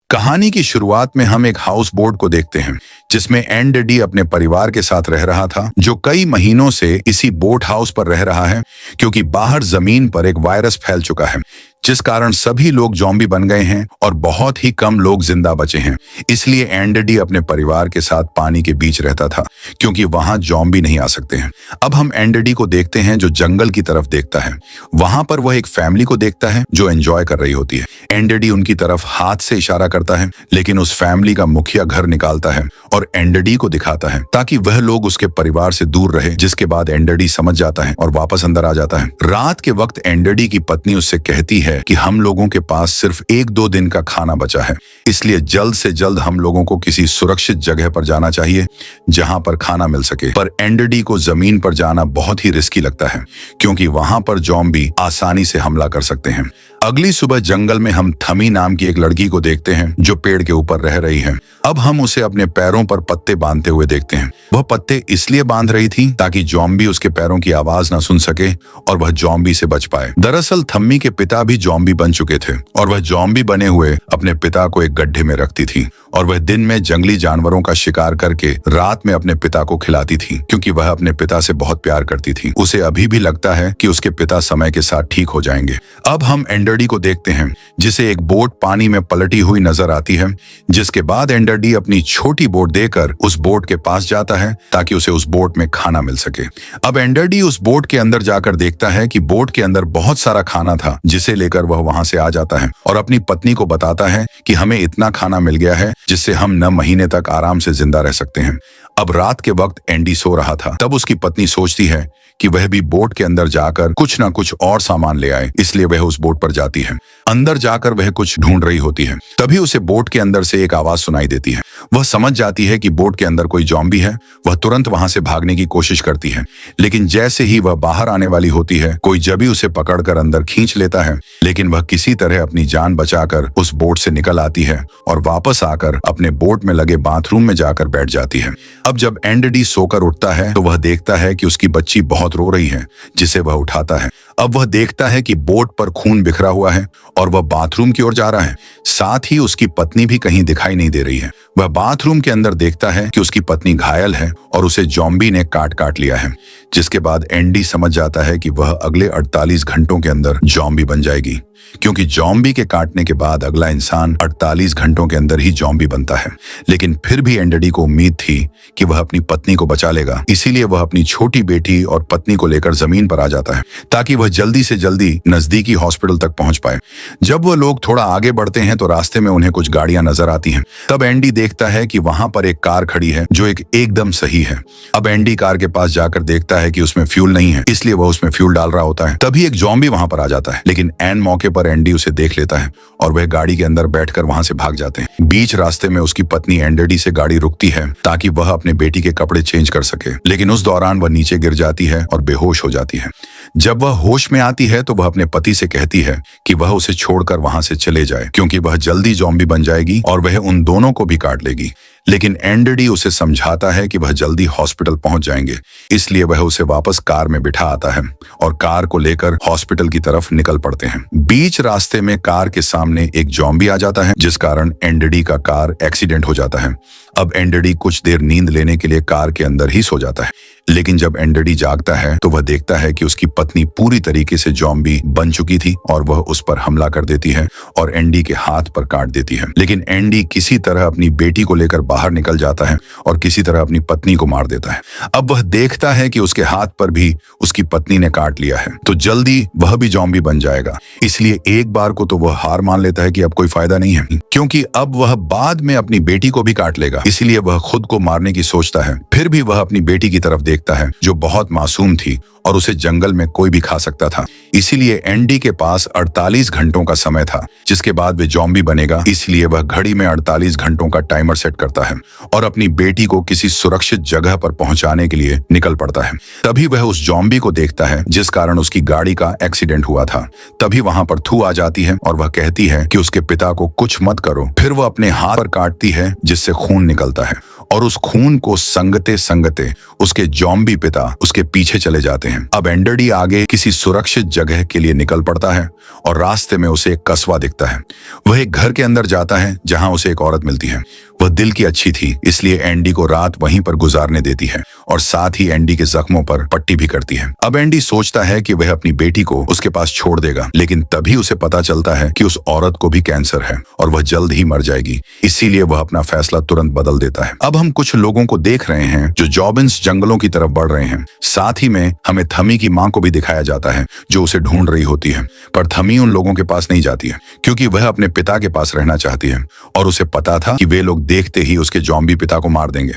कहानी की शुरुआत में हम एक हाउस बोट को देखते हैं जिसमें एंडी अपने परिवार के साथ रह रहा था, जो कई महीनों से इसी बोट हाउस पर रह रहा है क्योंकि बाहर जमीन पर एक वायरस फैल चुका है जिस कारण सभी लोग ज़ॉम्बी बन गए हैं और बहुत ही कम लोग जिंदा बचे हैं। इसलिए एंडी अपने परिवार के साथ पानी के बीच रहता था क्योंकि वहां ज़ॉम्बी नहीं आ सकते हैं। अब हम एंडी को देखते हैं जो जंगल की तरफ देखता है। वहां पर वह एक फैमिली को देखता है जो एंजॉय कर रही होती है। एंडी उनकी तरफ हाथ से इशारा करता है, लेकिन उस फैमिली का मुखिया घर निकालता है और एंडी को दिखाता है ताकि वह लोग उसके परिवार से दूर रहे, जिसके बाद एंडी समझ जाता है और वापस अंदर आ जाता है। रात के वक्त एंडी की पत्नी उससे कहती है कि हम लोगों के पास सिर्फ 1-2 दिन का खाना बचा है, इसलिए जल्द से जल्द हम लोगों को किसी सुरक्षित जगह पर जाना चाहिए जहां पर खाना मिल सके। पर एंडी को जमीन पर जाना बहुत ही रिस्की लगता है क्योंकि वहां पर ज़ॉम्बी आसानी से हमला कर सकते हैं। अगली सुबह जंगल में हम थमी नाम की एक लड़की को देखते हैं जो पेड़ के ऊपर रह रही है। अब हम उसे अपने पैरों पर पत्ते बांधते हुए देखते हैं। वह पत्ते इसलिए बांध रही थी ताकि ज़ॉम्बी उसके पैरों की आवाज ना सुन सके और वह ज़ॉम्बी से बच पाए। दरअसल थम्मी के पिता भी ज़ॉम्बी बन चुके थे और वह ज़ॉम्बी बने हुए अपने पिता को एक गड्ढे में रखती थी और वह दिन में जंगली जानवरों का शिकार करके रात में अपने पिता को खिलाती थी क्योंकि वह अपने पिता से बहुत प्यार करती थी। उसे अभी भी लगता है कि उसके पिता समय के साथ ठीक हो जाएंगे। अब हम एंडी को देखते हैं जिसे एक बोट पानी में पलटी हुई नजर आती है, जिसके बाद एंडी अपनी छोटी बोट देकर उस बोट के पास जाता है ताकि उसे उस बोट में खाना मिल सके। अब एंडी उस बोट के अंदर जाकर देखता है कि बोट के अंदर बहुत सारा खाना था, जिसे लेकर वह वहां से आ जाता है और अपनी पत्नी को बताता है कि हमें इतना खाना मिल गया है जिससे हम 9 महीने तक आराम से जिंदा रह सकते हैं। अब रात के वक्त एंडी सो रहा था, तब उसकी पत्नी सोचती है कि वह भी बोट के अंदर जाकर कुछ ना कुछ और सामान ले आए, इसलिए वह उस बोट पर जाती है। अंदर जाकर वह कुछ ढूंढ रही होती है, तभी उसे बोट के अंदर से एक आवाज सुनाई देती है। वह समझ जाती है कि बोट के अंदर कोई ज़ॉम्बी है। वह तुरंत वहां से भागने की कोशिश करती है, लेकिन जैसे ही वह बाहर आने वाली होती है कोई जबी उसे पकड़कर अंदर खींच लेता है, लेकिन वह किसी तरह अपनी जान बचाकर उस बोट से निकल आती है और वापस आकर अपने बोट में लगे बाथरूम में जाकर बैठ जाती है। अब जब एंडी सोकर उठता है तो वह देखता है कि उसकी बच्ची बहुत रो रही है, जिसे वह उठाता है। अब वह देखता है कि बोट पर खून बिखरा हुआ है और वह बाथरूम की ओर जा रहा है। साथ ही उसकी पत्नी भी कहीं दिखाई नहीं दे रही है। वह बाथरूम के अंदर देखता है कि उसकी पत्नी घायल है और उसे ज़ॉम्बी ने काट लिया है, जिसके बाद एंडी समझ जाता है कि वह अगले 48 घंटों के अंदर ज़ॉम्बी बन जाएगी, क्योंकि ज़ॉम्बी के काटने के बाद अगला इंसान 48 घंटों के अंदर ही ज़ॉम्बी बनता है। लेकिन फिर भी एंडी को उम्मीद थी कि वह अपनी पत्नी को बचा लेगा, इसीलिए वह अपनी छोटी बेटी और पत्नी को लेकर जमीन पर आ जाता है ताकि वह जल्दी से जल्दी नजदीकी हॉस्पिटल तक पहुंच पाए। जब वह लोग थोड़ा आगे बढ़ते हैं तो रास्ते में उन्हें कुछ गाड़ियां नजर आती हैं। तब एंडी देखता है कि वहां पर एक कार खड़ी है जो एकदम सही है। अब एंडी कार के पास जाकर देखता है कि उसमें फ्यूल नहीं है, इसलिए वह उसमें फ्यूल डाल रहा होता है। तभी एक ज़ॉम्बी वहां पर आ जाता है, लेकिन ऐन मौके पर एंडी उसे देख लेता है और वह गाड़ी के अंदर बैठकर वहां से भाग जाते हैं। बीच रास्ते में उसकी पत्नी एंडी से गाड़ी रुकती है ताकि वह अपने बेटी के कपड़े चेंज कर सके, लेकिन उस दौरान वह नीचे गिर जाती है और बेहोश हो जाती है। जब वह होश में आती है तो वह अपने पति से कहती है कि वह उसे छोड़कर वहां से चले जाए क्योंकि वह जल्दी ज़ॉम्बी बन जाएगी और वह उन दोनों को भी काट लेगी। लेकिन एंडी उसे समझाता है कि वह जल्दी हॉस्पिटल पहुंच जाएंगे, इसलिए वह उसे वापस कार में बिठा आता है और कार को लेकर हॉस्पिटल की तरफ निकल पड़ते हैं। बीच रास्ते में कार के सामने एक ज़ॉम्बी आ जाता है, जिस कारण एंडी का कार एक्सीडेंट हो जाता है। अब एंडी कुछ देर नींद लेने के लिए कार के अंदर ही सो जाता है, लेकिन जब एंडी जागता है तो वह देखता है कि उसकी पत्नी पूरी तरीके से ज़ॉम्बी बन चुकी थी और वह उस पर हमला कर देती है और एंडी के हाथ पर काट देती है। लेकिन एंडी किसी तरह अपनी बेटी को लेकर बाहर निकल जाता है और किसी तरह अपनी पत्नी को मार देता है। अब वह देखता है कि उसके हाथ पर भी उसकी पत्नी ने काट लिया है, तो जल्दी वह भी ज़ॉम्बी बन जाएगा। इसलिए एक बार को तो वह हार मान लेता है कि अब कोई फायदा नहीं है, क्योंकि अब वह बाद में अपनी बेटी को भी काट लेगा। इसलिए वह खुद को मारने की सोचता है। फिर भी वह अपनी बेटी की तरफ देखता है जो बहुत मासूम थी और उसे जंगल में कोई भी खा सकता था। इसीलिए एंडी के पास 48 घंटों का समय था जिसके बाद वे ज़ॉम्बी बनेगा। इसलिए वह घड़ी में 48 घंटों का टाइमर सेट करता है और अपनी बेटी को किसी सुरक्षित जगह पर पहुंचाने के लिए निकल पड़ता है। तभी वह उस ज़ॉम्बी को देखता है जिस कारण उसकी गाड़ी का एक्सीडेंट हुआ था। तभी वहां पर थू आ जाती है और वह कहती है कि उसके पिता को कुछ मत करो। फिर वह अपने हाथ पर काटती है जिससे खून निकलता है और उस खून को संगते संगते उसके ज़ॉम्बी पिता उसके पीछे चले जाते हैं। हैं। अब एंडरडी आगे किसी सुरक्षित जगह के लिए निकल पड़ता है और रास्ते में उसे एक कस्बा दिखता है। वह एक घर के अंदर जाता है जहां उसे एक औरत मिलती है। वह दिल की अच्छी थी, इसलिए एंडी को रात वहीं पर गुजारने देती है और साथ ही एंडी के जख्मों पर पट्टी भी करती है। अब एंडी सोचता है कि वह अपनी बेटी को उसके पास छोड़ देगा, लेकिन तभी उसे पता चलता है कि उस औरत को भी कैंसर है और वह जल्द ही मर जाएगी। इसीलिए वह अपना फैसला तुरंत बदल देता है। अब हम कुछ लोगों को देख रहे हैं जो जॉबिन्स जंगलों की तरफ बढ़ रहे हैं। साथ ही में हमें थमी की माँ को भी दिखाया जाता है जो उसे ढूंढ रही होती है, पर थमी उन लोगों के पास नहीं जाती है क्योंकि वह अपने पिता के पास रहना चाहती है और उसे पता था कि वे लोग देखते ही उसके जॉम्बी पिता को मार देंगे।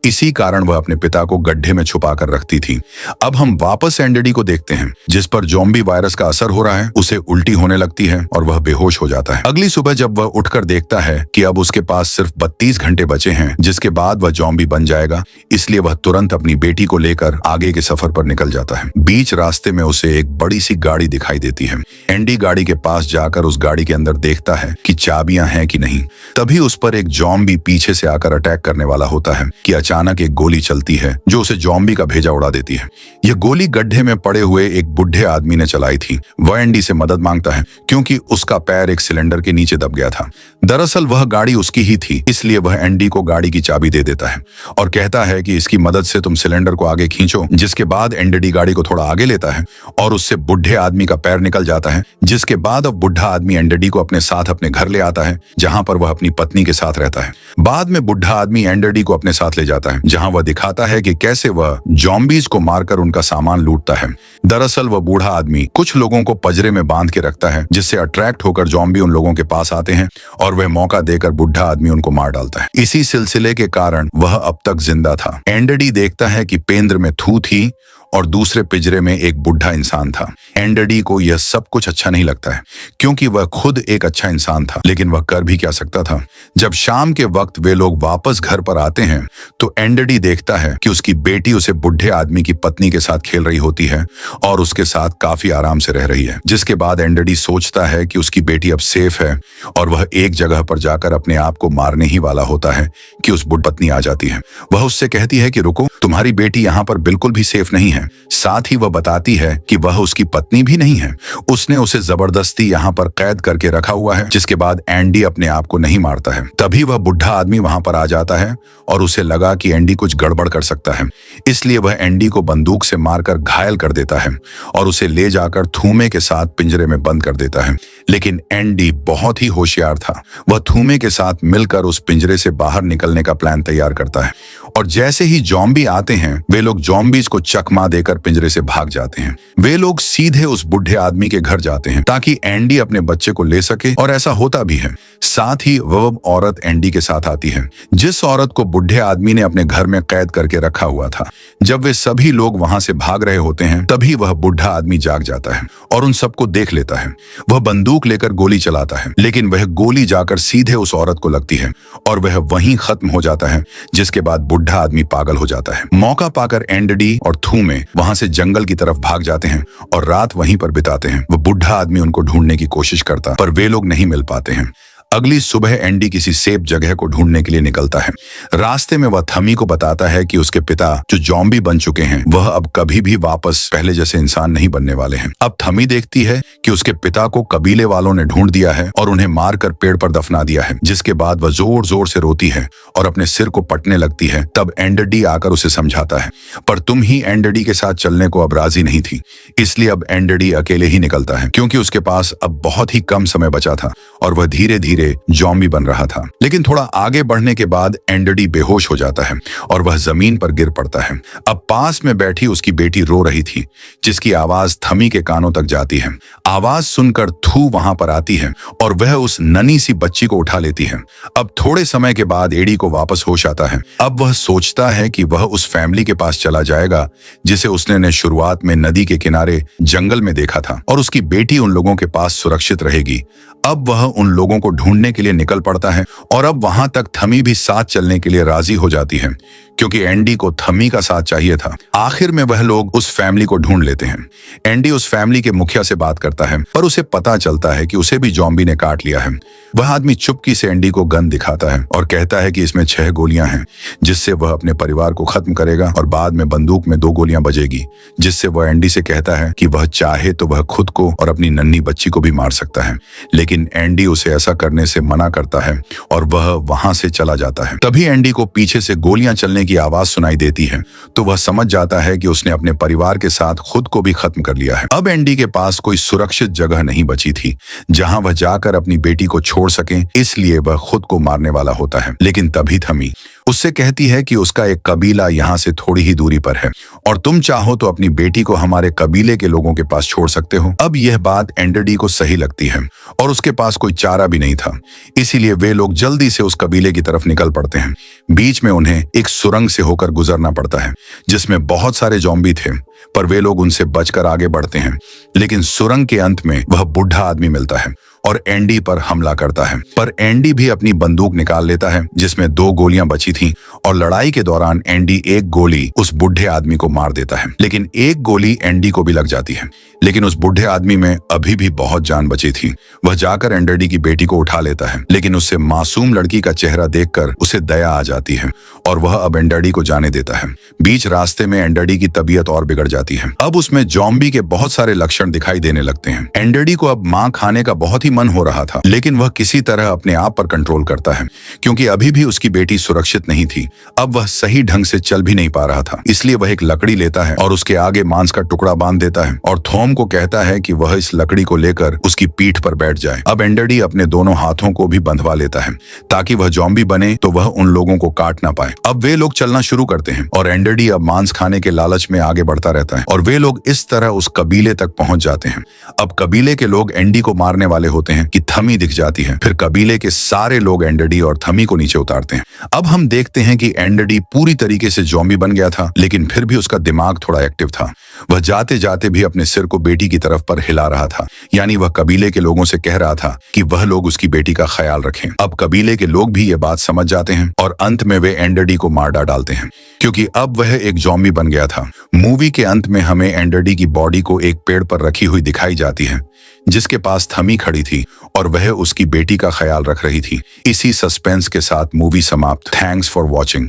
इसी कारण वह अपने पिता को गड्ढे में छुपा कर रखती थी। अब हम वापस एंडरडी को देखते हैं जिस पर जॉम्बी वायरस का असर हो रहा है। उसे उल्टी होने लगती है और वह बेहोश हो जाता है। अगली सुबह जब वह उठकर देखता है कि अब उसके पास सिर्फ 32 घंटे बचे हैं जिसके बाद वह जॉम्बी बन जाएगा, इसलिए वह तुरंत अपनी बेटी को लेकर आगे के सफर पर निकल जाता है। बीच रास्ते में उसे एक बड़ी सी गाड़ी दिखाई देती है। एंडी गाड़ी के पास जाकर उस गाड़ी के अंदर देखता है कि चाबियां हैं कि नहीं। तभी उस पर एक जॉम्बी पीछे से आकर अटैक करने वाला होता है कि अचानक एक गोली चलती है जो उसे जॉम्बी का भेजा उड़ा देती है। यह गोली गड्ढे में पड़े हुए एक बुढ़े आदमी ने चलाई थी। वह एंडी से मदद मांगता है क्योंकि उसका पैर एक सिलेंडर के नीचे दब गया था। दरअसल वह गाड़ी उसकी ही थी, इसलिए वह एंडी को गाड़ी की चाबी दे देता है और कहता है कि इसकी मदद से तुम सिलेंडर को आगे खींचो। जिसके बाद एंडी गाड़ी को थोड़ा आगे लेता है और उससे बुढ़े आदमी का पैर निकल जाता है। जिसके बाद अब बुढ़ा आदमी एंडी को अपने साथ अपने घर ले आता है जहां पर वह अपनी पत्नी के साथ रहता है। बाद में बुढ़ा आदमी एंडी को अपने साथ ले जाता है जहां वह दिखाता है कि कैसे वह जॉम्बीज को मारकर उनका सामान लूटता है। दरअसल वह बूढ़ा आदमी कुछ लोगों को पजरे में बांध के रखता है जिससे अट्रैक्ट होकर जॉम्बी उन लोगों के पास आते हैं और वह मौका देकर बुढ़ा आदमी उनको मार डालता है। इसी सिलसिले के कारण वह अब तक जिंदा था। एंडी देखता है कि पेंद्र में थू थी और दूसरे पिंजरे में एक बुढ़ा इंसान था। एंडी को यह सब कुछ अच्छा नहीं लगता है क्योंकि वह खुद एक अच्छा इंसान था, लेकिन वह कर भी क्या सकता था। जब शाम के वक्त वे लोग वापस घर पर आते हैं तो एंडी देखता है कि उसकी बेटी उसे बुढ़े आदमी की पत्नी के साथ खेल रही होती है और उसके साथ काफी आराम से रह रही है। जिसके बाद एंडी सोचता है कि उसकी बेटी अब सेफ है और वह एक जगह पर जाकर अपने आप को मारने ही वाला होता है कि उस बुढ़ पत्नी आ जाती है। वह उससे कहती है कि रुको, तुम्हारी बेटी यहाँ पर बिल्कुल भी सेफ नहीं है। साथ ही वह बताती है कि वह उसकी पत्नी भी नहीं है, उसने उसे जबरदस्ती यहाँ पर कैद करके रखा हुआ है। जिसके बाद एंडी अपने आप को नहीं मारता है। तभी वह बुढ़ा आदमी वहां पर आ जाता है और उसे लगा कि एंडी कुछ गड़बड़ कर सकता है, इसलिए वह एंडी को बंदूक से मारकर घायल कर देता है और उसे ले जाकर थूमे के साथ पिंजरे में बंद कर देता है। लेकिन एंडी बहुत ही होशियार था। वह थूमे के साथ मिलकर उस पिंजरे से बाहर निकलने का प्लान तैयार करता है और जैसे ही जॉम्बी आते हैं वे लोग जॉम्बीज को चकमा देकर पिंजरे से भाग जाते हैं। वे लोग सीधे उस बुढ़े आदमी के घर जाते हैं ताकि एंडी अपने बच्चे को ले सके और ऐसा होता भी है। साथ ही वह औरत एंडी के साथ आती है जिस औरत को बुढ़े आदमी ने अपने घर में कैद करके रखा हुआ था। जब वे सभी लोग वहां से भाग रहे होते हैं तभी वह बुढ़ा आदमी जाग जाता है और उन सबको देख लेता है। वह बंदूक लेकर गोली चलाता है, लेकिन वह गोली जाकर सीधे उस औरत को लगती है और वह वहीं खत्म हो जाता है। जिसके बाद बुढ़ा आदमी पागल हो जाता है। मौका पाकर एंडी और थूमे वहां से जंगल की तरफ भाग जाते हैं और रात वहीं पर बिताते हैं। वह बुढ़ा आदमी उनको ढूंढने की कोशिश करता पर वे लोग नहीं मिल पाते हैं। अगली सुबह एंडी किसी सेफ जगह को ढूंढने के लिए निकलता है। रास्ते में वह थमी को बताता है कि उसके पिता जो जॉम्बी बन चुके हैं वह अब कभी भी वापस पहले जैसे इंसान नहीं बनने वाले हैं। अब थमी देखती है कि उसके पिता को कबीले वालों ने ढूंढ दिया है और उन्हें मारकर पेड़ पर दफना दिया है। जिसके बाद वह जोर जोर से रोती है और अपने सिर को पटने लगती है। तब एंडी आकर उसे समझाता है, पर तुम ही एंडी के साथ चलने को अब राजी नहीं थी, इसलिए अब एंडी अकेले ही निकलता है क्योंकि उसके पास अब बहुत ही कम समय बचा था और वह धीरे धीरे जॉम्बी बन रहा था। लेकिन थोड़ा आगे बढ़ने के बाद एंडी बेहोश हो जाता है और वह जमीन पर गिर पड़ता है। अब पास में बैठी उसकी बेटी रो रही थी जिसकी आवाज थमी के कानों तक जाती है। आवाज सुनकर थू वहां पर आती है और वह उस नन्ही सी बच्ची को उठा लेती है। अब थोड़े समय के बाद एडी को वापस होश आता है। अब वह सोचता है कि वह उस फैमिली के पास चला जाएगा जिसे उसने शुरुआत में नदी के किनारे जंगल में देखा था और उसकी बेटी उन लोगों के पास सुरक्षित रहेगी। अब वह उन लोगों को ढूंढने के लिए निकल पड़ता है और अब वहां तक थमी भी साथ चलने के लिए राजी हो जाती है क्योंकि एंडी को थमी का साथ चाहिए था। आखिर में वह लोग उस फैमिली को ढूंढ लेते हैं। एंडी उस फैमिली के मुखिया से बात करता है, पर उसे पता चलता है कि उसे भी ज़ॉम्बी ने काट लिया है। वह आदमी चुपकी से एंडी को गन दिखाता है और कहता है कि इसमें 6 गोलियां हैं, जिससे वह अपने परिवार को खत्म करेगा, और बाद में बंदूक में 2 गोलियां बजेगी, जिससे वह एंडी से कहता है कि वह चाहे तो वह खुद को और अपनी नन्ही बच्ची को भी मार सकता है। लेकिन एंडी उसे ऐसा करने से मना करता है और वह वहां से चला जाता है। तभी एंडी को पीछे से गोलियां चलने की आवाज सुनाई देती है, तो वह समझ जाता है कि उसने अपने परिवार के साथ खुद को भी खत्म कर लिया है। अब एंडी के पास कोई सुरक्षित जगह नहीं बची थी जहां वह जाकर अपनी बेटी को छोड़ सके, इसलिए वह खुद को मारने वाला होता है। लेकिन तभी थमी उससे कहती है कि उसका एक कबीला यहाँ से थोड़ी ही दूरी पर है और तुम चाहो तो अपनी बेटी को हमारे कबीले के लोगों के पास छोड़ सकते हो। अब यह बात एंडरडी को सही लगती है और उसके पास कोई चारा भी नहीं था, इसीलिए वे लोग जल्दी से उस कबीले की तरफ निकल पड़ते हैं। बीच में उन्हें एक सुरंग से होकर गुजरना पड़ता है जिसमें बहुत सारे ज़ॉम्बी थे, पर वे लोग उनसे बचकर आगे बढ़ते हैं। लेकिन सुरंग के अंत में वह बुढ़ा आदमी मिलता है और एंडी पर हमला करता है, पर एंडी भी अपनी बंदूक निकाल लेता है जिसमें 2 गोलियां बची थीं, और लड़ाई के दौरान एंडी एक गोली उस बुढ़े आदमी को मार देता है। लेकिन एक गोली एंडी को भी लग जाती है, लेकिन उस बुढ़े आदमी में अभी भी बहुत जान बची थी। वह जाकर एंडरडी की बेटी को उठा लेता है, लेकिन उससे मासूम लड़की का चेहरा देखकर उसे दया आ जाती है और वह अब एंडरडी को जाने देता है। बीच रास्ते में एंडरडी की तबीयत और बिगड़ जाती है। अब उसमें ज़ॉम्बी के बहुत सारे लक्षण दिखाई देने लगते हैं। एंडरडी को अब मां खाने का बहुत ही मन हो रहा था, लेकिन वह किसी तरह अपने आप पर कंट्रोल करता है, क्योंकि अभी भी उसकी बेटी सुरक्षित नहीं थी। अब वह सही ढंग से चल भी नहीं पा रहा था, इसलिए वह एक लकड़ी लेता है और उसके आगे मांस का टुकड़ा बांध देता है और थॉम को कहता है कि वह इस लकड़ी को लेकर उसकी पीठ पर बैठ जाए। अब एंडरडी अपने दोनों हाथों को भी बंधवा लेता है ताकि वह ज़ॉम्बी बने तो वह उन लोगों को काट ना पाए। अब वे लोग चलना शुरू करते हैं और एंडरडी अब मांस खाने के लालच में आगे बढ़ता रहता है और वे लोग इस तरह उस कबीले तक पहुंच जाते हैं। अब कबीले के लोग एंडी को मारने वाले होते हैं कि थमी दिख जाती है। फिर कबीले के सारे लोग एंडरडी और थमी को नीचे उतारते हैं। अब हम देखते हैं कि एंडरडी पूरी तरीके से ज़ॉम्बी बन गया था, लेकिन फिर भी उसका दिमाग थोड़ा एक्टिव था। वह जाते जाते भी अपने सिर को बेटी की तरफ पर हिला रहा था, यानी वह कबीले के लोगों से कह रहा था कि वह लोग उसकी बेटी का ख्याल रखें। अब कबीले के लोग भी ये बात समझ जाते हैं और अंत में वे एंडरडी को मार डालते हैं, क्योंकि अब वह एक ज़ॉम्बी बन गया था। मूवी के अंत में हमें एंडरडी की बॉडी को एक पेड़ पर रखी हुई दिखाई जाती है, जिसके पास थमी खड़ी थी और वह उसकी बेटी का ख्याल रख रही थी। इसी सस्पेंस के साथ मूवी समाप्त। Thanks for watching.